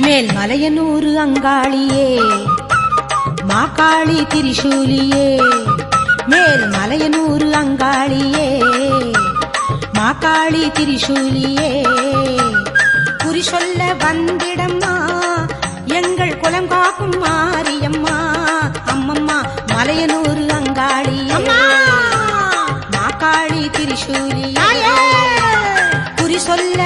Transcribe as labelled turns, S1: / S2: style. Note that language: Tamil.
S1: மேல் மலையனூறு அங்காளியே மாகாளி திரிசூலியே மேல் மலையனூறு அங்காளியே மாகாளி திரிசூலியே குறி சொல்ல வந்திடம்மா எங்கள் குலம் காக்கும் மாரியம்மா அம்மம்மா மலையனூறு அங்காளியே மாகாளி திரிசூலியே குறி சொல்ல